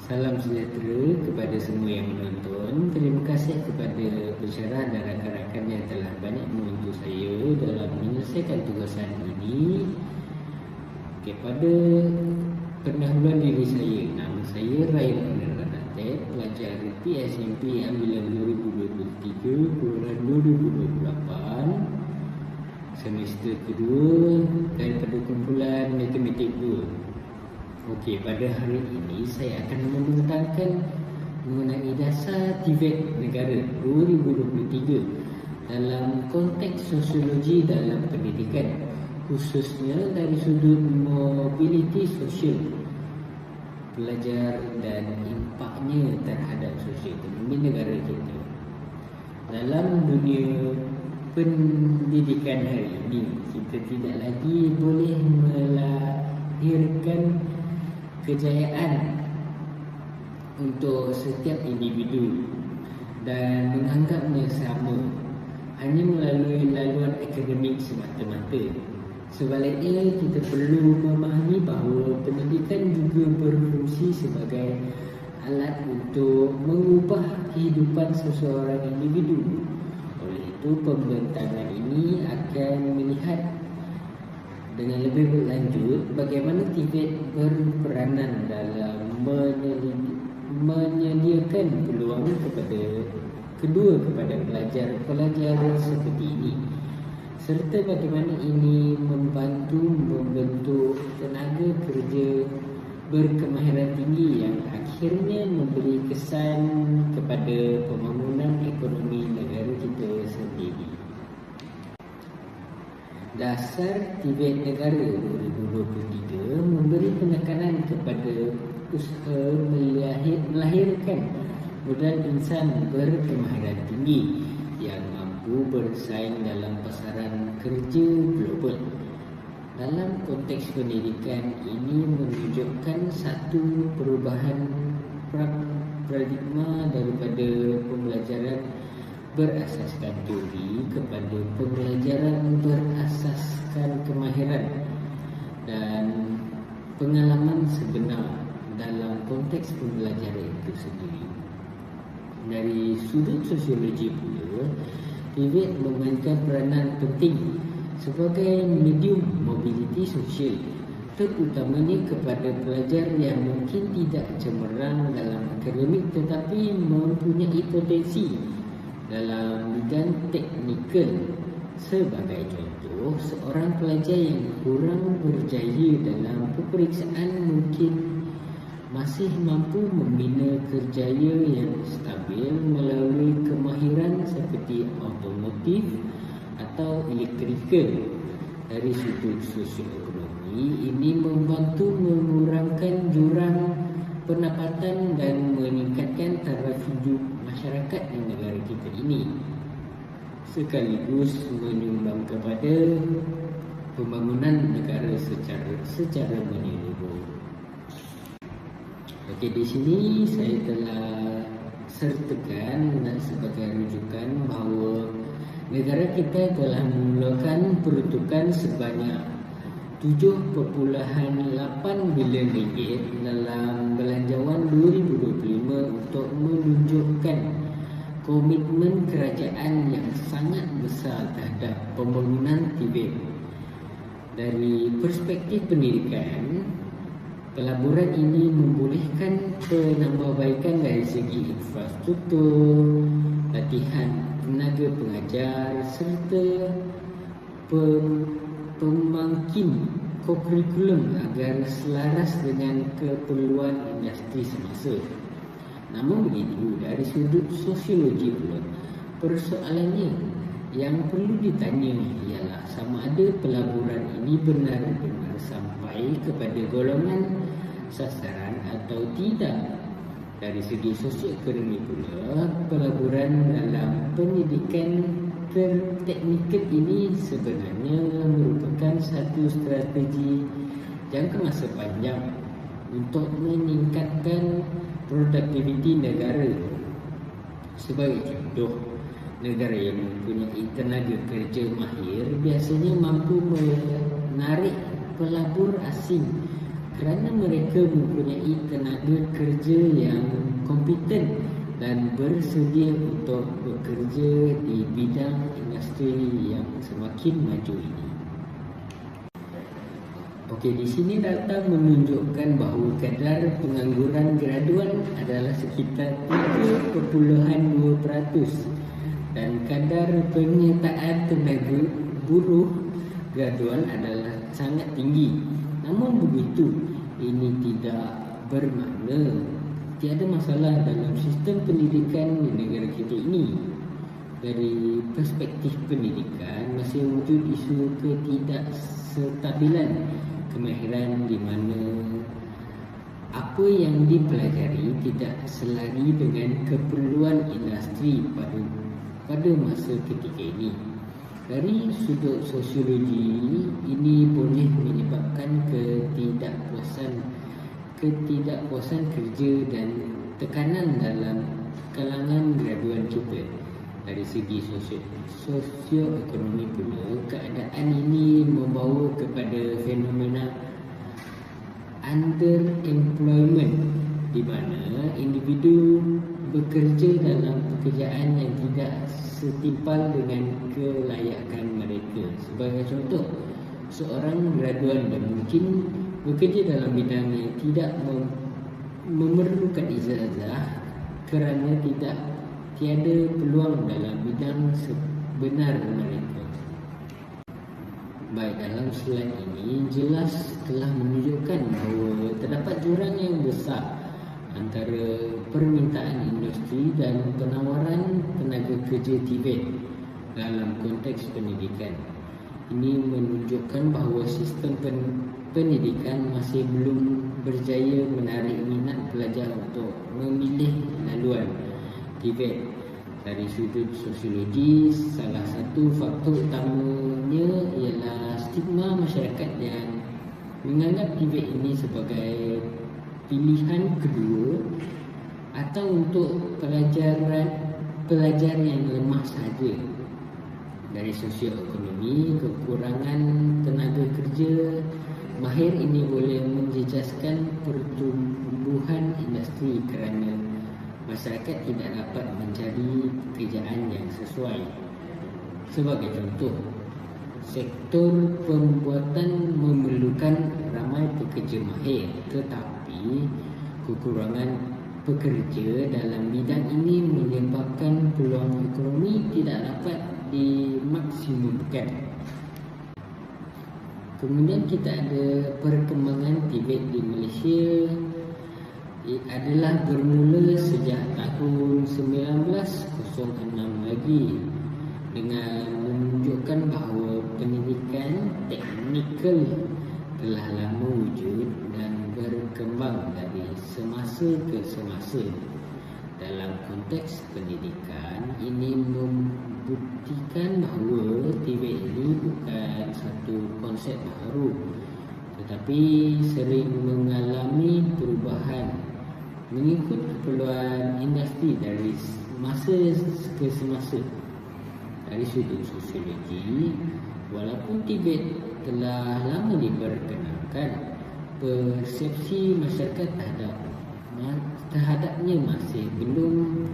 Salam sejahtera kepada semua yang menonton. Terima kasih kepada pensyarah dan rakan-rakan yang telah banyak membantu saya dalam menyelesaikan tugasan ini. Pada pendahuluan diri saya, nama saya Ryan Anaranatek, pelajar PSMP ambilan 2023 Keluaran 2028, semester kedua daripada kumpulan Matematik 2. Pada hari ini saya akan membentangkan mengenai dasar TVET negara 2023 dalam konteks sosiologi dalam pendidikan, khususnya dari sudut mobiliti sosial pelajar dan impaknya terhadap sosial ekonomi negara kita. Dalam dunia pendidikan hari ini, kita tidak lagi boleh melahirkan kejayaan untuk setiap individu dan menganggapnya sama hanya melalui laluan akademik semata-mata. Sebaliknya, kita perlu memahami bahawa pendidikan juga berfungsi sebagai alat untuk mengubah kehidupan seseorang individu. Oleh itu, pembentangan ini akan melihat dengan lebih berlanjut bagaimana TVET berperanan dalam menyediakan peluang kepada pelajar-pelajar seperti ini, serta bagaimana ini membantu membentuk tenaga kerja berkemahiran tinggi yang akhirnya memberi kesan kepada pembangunan ekonomi negara kita sendiri. Dasar TVET negara 2023 memberi penekanan kepada usaha melahirkan modal insan berkemahiran tinggi yang mampu bersaing dalam pasaran kerja global. Dalam konteks pendidikan, ini menunjukkan satu perubahan paradigma daripada pembelajaran berasaskan teori kepada pembelajaran berasaskan kemahiran dan pengalaman sebenar dalam konteks pembelajaran itu sendiri. Dari sudut sosiologi pula, TVET memainkan peranan penting sebagai medium mobiliti sosial, terutamanya kepada pelajar yang mungkin tidak cemerlang dalam akademik tetapi mempunyai potensi dalam bidang teknikal. Sebagai contoh, seorang pelajar yang kurang berjaya dalam peperiksaan mungkin masih mampu membina kerjaya yang stabil melalui kemahiran seperti automotif atau elektrikal. Dari sudut sosioekonomi, ini membantu mengurangkan jurang pendapatan dan meningkatkan taraf hidup masyarakat di negara kita ini, sekaligus menyumbang kepada pembangunan negara secara menyeluruh. Di sini saya telah sertakan sebagai rujukan bahawa negara kita telah memulakan peruntukan sebanyak 7.8 bilion ringgit dalam belanjawan 2025 untuk menunjukkan komitmen kerajaan yang sangat besar terhadap pembangunan TVET. Dari perspektif pendidikan, pelaburan ini membolehkan penambahbaikan dari segi infrastruktur, latihan tenaga pengajar serta pemangkin kurikulum agar selaras dengan keperluan industri semasa. Namun begitu, dari sudut sosiologi pula, persoalannya yang perlu ditanya ialah sama ada pelaburan ini benar-benar sampai kepada golongan sasaran atau tidak. Dari segi sosioekonomi pula, pelaburan dalam pendidikan teknikal ini sebenarnya merupakan satu strategi jangka masa panjang untuk meningkatkan produktiviti negara. Sebagai contoh, negara yang mempunyai tenaga kerja mahir biasanya mampu menarik pelabur asing kerana mereka mempunyai tenaga kerja yang kompeten dan bersedia untuk bekerja di bidang industri yang semakin maju ini. Okey, di sini data menunjukkan bahawa kadar pengangguran graduan adalah sekitar 3.2% dan kadar penyertaan tenaga buruh graduan adalah sangat tinggi. Namun begitu, ini tidak bermakna tiada masalah dalam sistem pendidikan di negara kita ini. Dari perspektif pendidikan, masih wujud isu ketidakstabilan kemahiran di mana apa yang dipelajari tidak selari dengan keperluan industri pada masa ketika ini. Dari sudut sosiologi, ini boleh menyebabkan ketidakpuasan kerja dan tekanan dalam kalangan graduan kita. Dari segi sosioekonomi pula, keadaan ini membawa kepada fenomena underemployment di mana individu bekerja dalam pekerjaan yang tidak setimpal dengan kelayakan mereka. Sebagai contoh, seorang graduan yang mungkin bekerja dalam bidang yang tidak memerlukan ijazah kerana tiada peluang dalam bidang sebenar mereka. Baik, dalam slide ini jelas telah menunjukkan bahawa terdapat jurang yang besar antara permintaan industri dan penawaran tenaga kerja TVET dalam konteks pendidikan. Ini menunjukkan bahawa sistem pendidikan masih belum berjaya menarik minat pelajar untuk memilih laluan TVET. Dari sudut sosiologi, salah satu faktor utamanya ialah stigma masyarakat yang menganggap TVET ini sebagai pilihan kedua atau untuk pelajar yang lemah sahaja. Dari sosioekonomi, kekurangan tenaga kerja mahir ini boleh menjejaskan pertumbuhan industri kerana masyarakat tidak dapat mencari pekerjaan yang sesuai. Sebagai contoh, sektor pembuatan memerlukan ramai pekerja mahir, tetapi kekurangan pekerja dalam bidang ini menyebabkan peluang ekonomi tidak dapat dimaksimumkan. Kemudian kita ada perkembangan TVET di Malaysia adalah bermula sejak tahun 1906 lagi dengan menunjukkan bahawa pendidikan teknikal telah lama wujud dan berkembang dari semasa ke semasa. Dalam konteks pendidikan, ini membuktikan bahawa TVET ini bukan satu konsep baru tetapi sering mengalami perubahan mengikut keperluan industri dari masa ke semasa. Dari sudut sosiologi, walaupun TVET telah lama diperkenalkan, persepsi masyarakat terhadapnya masih belum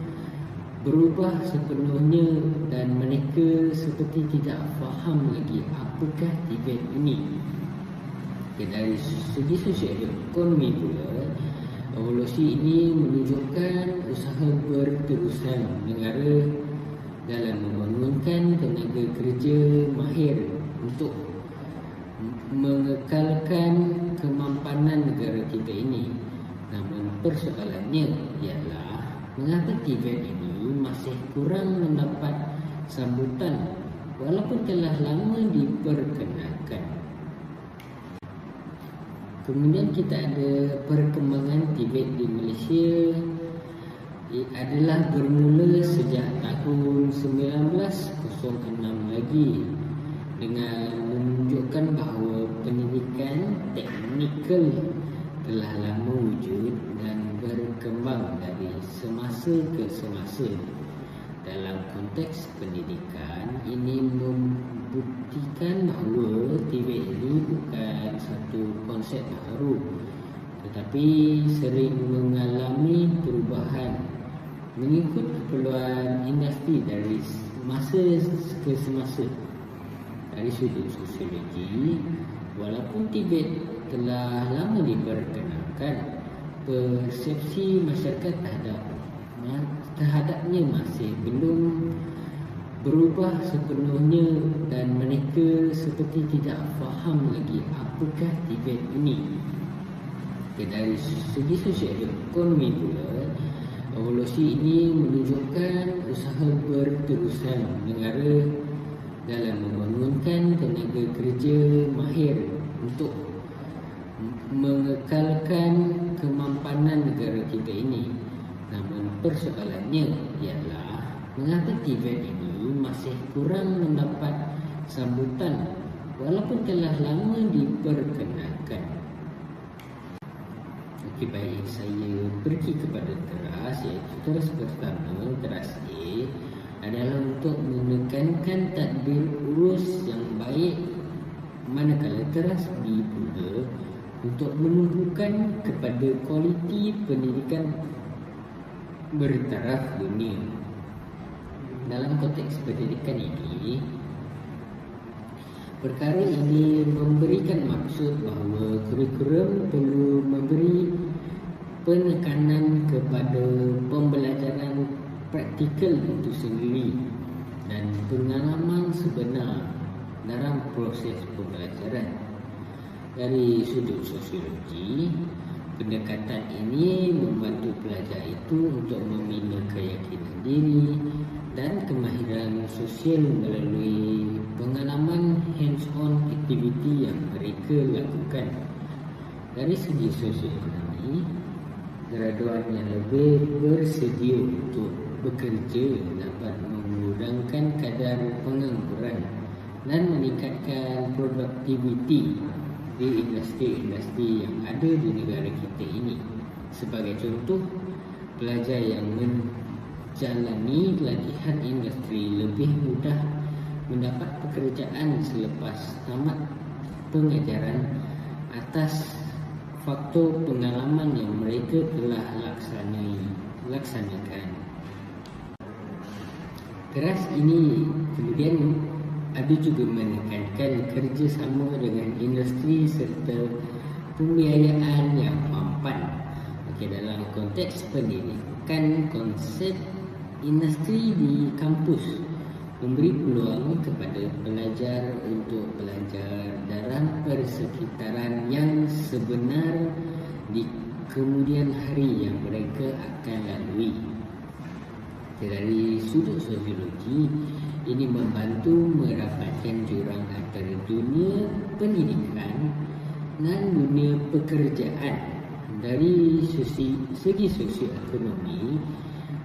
berubah sepenuhnya dan mereka seperti tidak faham lagi apakah TVET ini. Dari segi sosioekonomi pula, evolusi ini menunjukkan usaha berterusan negara dalam membangunkan tenaga kerja mahir untuk mengekalkan kemampanan negara kita ini. Namun persoalannya ialah mengapa TVET ini masih kurang mendapat sambutan walaupun telah lama diperkenalkan. Kemudian kita ada perkembangan TVET di Malaysia adalah bermula sejak tahun 1906 lagi dengan menunjukkan bahawa pendidikan teknikal telah lama wujud dan berkembang dari semasa ke semasa. Dalam konteks pendidikan, ini membuktikan bahawa TVET ini bukan satu konsep baru tetapi sering mengalami perubahan mengikut keperluan industri dari masa ke semasa. Dari sudut sosiologi, walaupun Tibet telah lama diperkenalkan, persepsi masyarakat terhadapnya masih belum berubah sepenuhnya dan mereka seperti tidak faham lagi apakah Tibet ini. Dari segi sosial ekonomi pula, evolusi ini menunjukkan usaha berterusan negara dalam membangunkan tenaga kerja mahir untuk mengekalkan kemampanan negara kita ini. Namun persoalannya ialah mengapa Tibet ini masih kurang mendapat sambutan walaupun telah lama diperkenalkan. Okey, baik, saya pergi kepada teras, iaitu teras pertama, teras A, adalah untuk menekankan tadbir urus yang baik, manakala teras B pula untuk menumpukan kepada kualiti pendidikan bertaraf dunia. Dalam konteks pendidikan ini, perkara ini memberikan maksud bahawa kurikulum perlu memberi penekanan kepada pembelajaran praktikal itu sendiri dan pengalaman sebenar dalam proses pembelajaran. Dari sudut sosiologi, pendekatan ini membantu pelajar itu untuk membina keyakinan diri dan kemahiran sosial melalui pengalaman hands-on aktiviti yang mereka lakukan. Dari segi sosioekonomi, graduan yang lebih bersedia untuk bekerja dapat mengurangkan kadar pengangguran dan meningkatkan produktiviti di industri-industri yang ada di negara kita ini. Sebagai contoh, pelajar yang menjalani latihan industri lebih mudah mendapat pekerjaan selepas tamat pengajaran atas faktor pengalaman yang mereka telah laksanakan. Teras ini kemudian ada juga menekankan kerjasama dengan industri serta pembiayaan yang mampan. Dalam konteks pendidikan, konsep industri di kampus memberi peluang kepada pelajar untuk belajar dalam persekitaran yang sebenar di kemudian hari yang mereka akan lalui. Dari sudut sosiologi, ini membantu merapatkan jurang antara dunia pendidikan dan dunia pekerjaan. Dari segi sosioekonomi,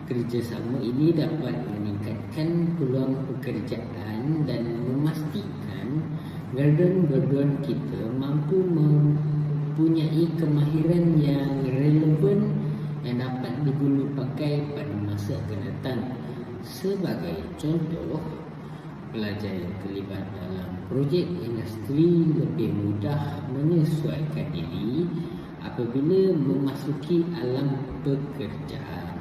kerjasama ini dapat meningkatkan peluang pekerjaan dan memastikan graduan-graduan kita mampu mempunyai kemahiran yang relevan yang dapat diguna pakai pada masa akan datang. Sebagai contoh, pelajar yang terlibat dalam projek industri lebih mudah menyesuaikan diri apabila memasuki alam pekerjaan.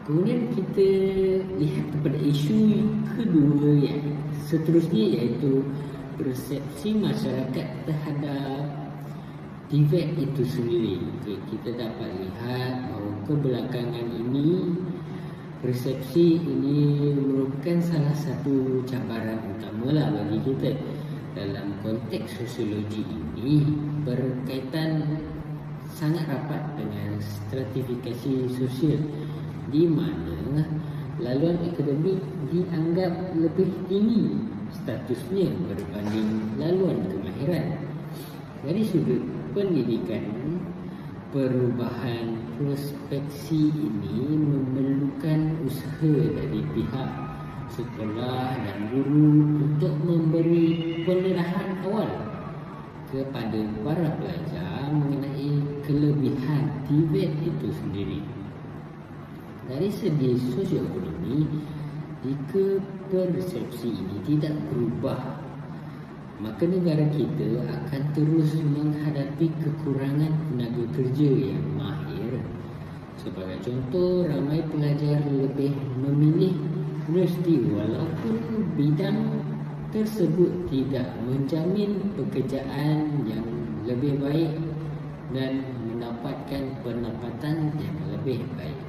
Kemudian kita lihat kepada isu kedua yang seterusnya, iaitu persepsi masyarakat terhadap Tibet itu sendiri. Kita dapat lihat bahawa kebelakangan ini persepsi ini merupakan salah satu cabaran utamalah bagi kita. Dalam konteks sosiologi ini berkaitan sangat rapat dengan stratifikasi sosial, di mana laluan akademik dianggap lebih tinggi statusnya berbanding laluan kemahiran. Dari sudut pendidikan, perubahan prospeksi ini memerlukan usaha dari pihak sekolah dan guru untuk memberi penerahan awal kepada para pelajar mengenai kelebihan Tibet itu sendiri. Dari segi sosioekonomi, jika persepsi ini tidak berubah, maka negara kita akan terus menghadapi kekurangan tenaga kerja yang mahir. Sebagai contoh, ramai pelajar lebih memilih universiti walaupun bidang tersebut tidak menjamin pekerjaan yang lebih baik dan mendapatkan pendapatan yang lebih baik.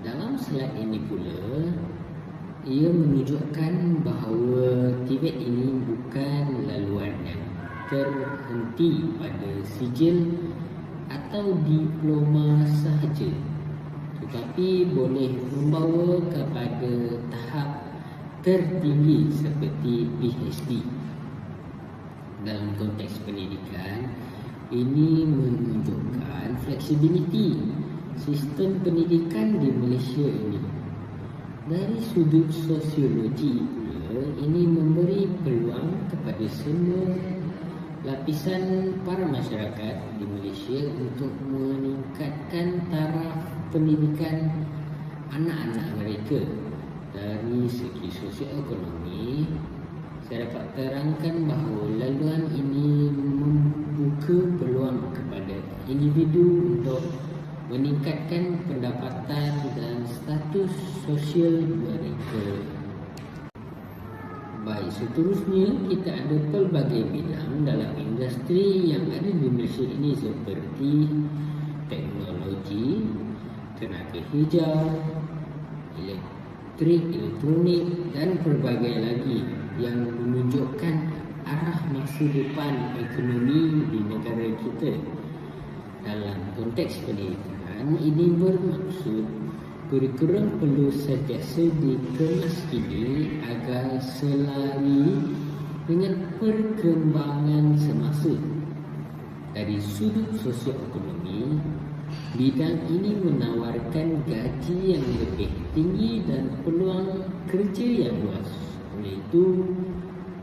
Dalam slide ini pula, ia menunjukkan bahawa TVET ini bukan laluan yang terhenti pada sijil atau diploma sahaja, tetapi boleh membawa kepada tahap tertinggi seperti PhD. Dalam konteks pendidikan, ini menunjukkan fleksibiliti sistem pendidikan di Malaysia ini. Dari sudut sosiologi pula, ini memberi peluang kepada semua lapisan para masyarakat di Malaysia untuk meningkatkan taraf pendidikan anak-anak mereka. Dari segi sosioekonomi, saya dapat terangkan bahawa laluan ini membuka peluang kepada individu untuk meningkatkan pendapatan dan status sosial mereka. Baik, seterusnya kita ada pelbagai bidang dalam industri yang ada di Malaysia ini seperti teknologi, tenaga hijau, elektronik dan pelbagai lagi yang menunjukkan arah masa depan ekonomi di negara kita. Dalam konteks pendidikan, ini bermaksud kurikulum perlu sentiasa dikemas kini agar selari dengan perkembangan semasa. Dari sudut sosioekonomi, bidang ini menawarkan gaji yang lebih tinggi dan peluang kerja yang luas. Oleh itu,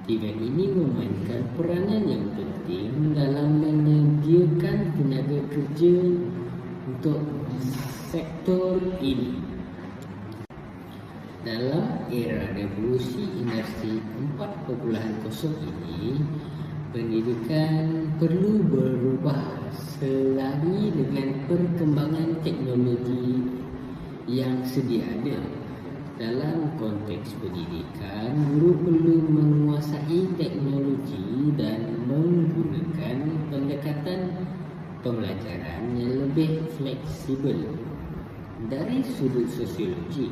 TVET ini memainkan peranan yang penting dalam menyediakan tenaga kerja untuk sektor ini. Dalam era revolusi industri 4.0 ini, pendidikan perlu berubah selari dengan perkembangan teknologi yang sedia ada. Dalam konteks pendidikan, guru perlu menguasai teknologi dan menggunakan pendekatan pembelajaran yang lebih fleksibel. Dari sudut sosiologi,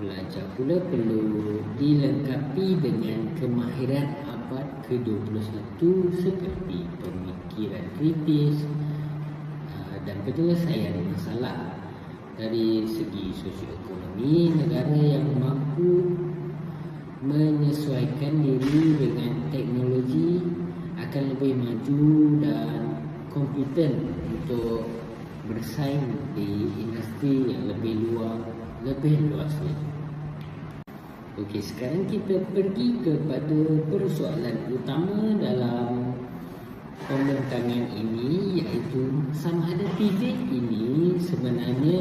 pelajar pula perlu dilengkapi dengan kemahiran abad ke-21 seperti pemikiran kritis dan penyelesaian masalah. Dari segi sosioekonomi, negara yang mampu menyesuaikan diri dengan teknologi akan lebih maju dan kompeten untuk bersaing di industri yang lebih luas ni. Okey, sekarang kita pergi kepada persoalan utama dalam pembentangan ini, iaitu sama ada TVET ini sebenarnya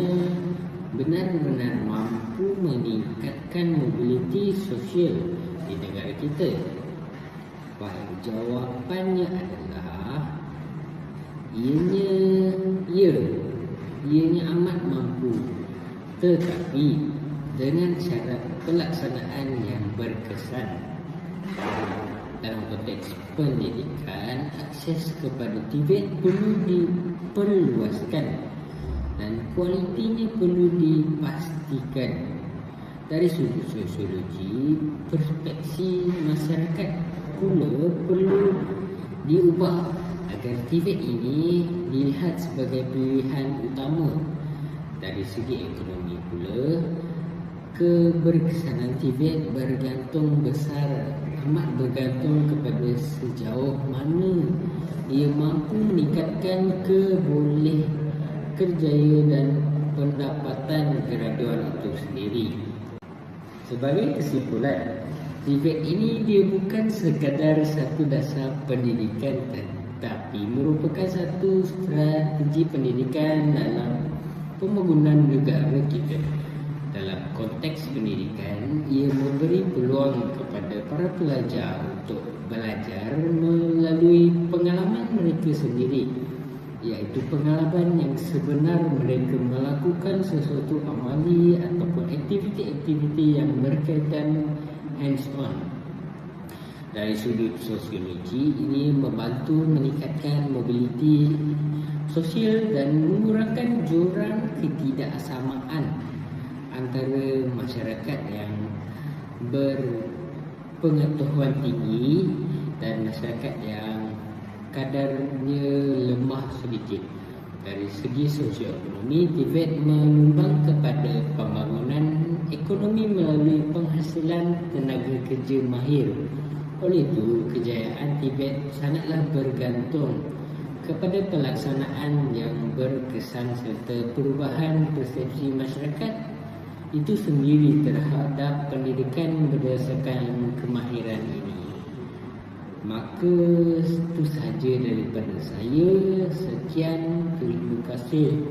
benar-benar mampu meningkatkan mobiliti sosial di negara kita. Baik, jawapannya adalah ianya amat mampu, tetapi dengan syarat pelaksanaan yang berkesan. Dalam konteks pendidikan, akses kepada TVET perlu diperluaskan dan kualitinya perlu dipastikan. Dari sudut sosiologi, perspektif masyarakat pula perlu diubah agar TVET ini dilihat sebagai pilihan utama. Dari segi ekonomi pula, keberkesanan TVET amat bergantung kepada sejauh mana ia mampu meningkatkan kerjaya dan pendapatan graduan itu sendiri. Sebagai kesimpulan, TVET ini dia bukan sekadar satu dasar pendidikan, tetapi merupakan satu strategi pendidikan dalam pembangunan negara kita. Dalam konteks pendidikan, ia memberi peluang kepada para pelajar untuk belajar melalui pengalaman mereka sendiri, iaitu pengalaman yang sebenar mereka melakukan sesuatu amali ataupun aktiviti-aktiviti yang berkaitan hands-on. Dari sudut sosiologi, ini membantu meningkatkan mobiliti sosial dan mengurangkan jurang ketidaksamaan antara masyarakat yang berpengetahuan tinggi dan masyarakat yang kadarnya lemah sedikit. Dari segi sosioekonomi, TVET menyumbang kepada pembangunan ekonomi melalui penghasilan tenaga kerja mahir. Oleh itu, kejayaan TVET sangatlah bergantung kepada pelaksanaan yang berkesan serta perubahan persepsi masyarakat itu sendiri terhadap pendidikan berdasarkan kemahiran ini. Maka itu sahaja daripada saya. Sekian, terima kasih.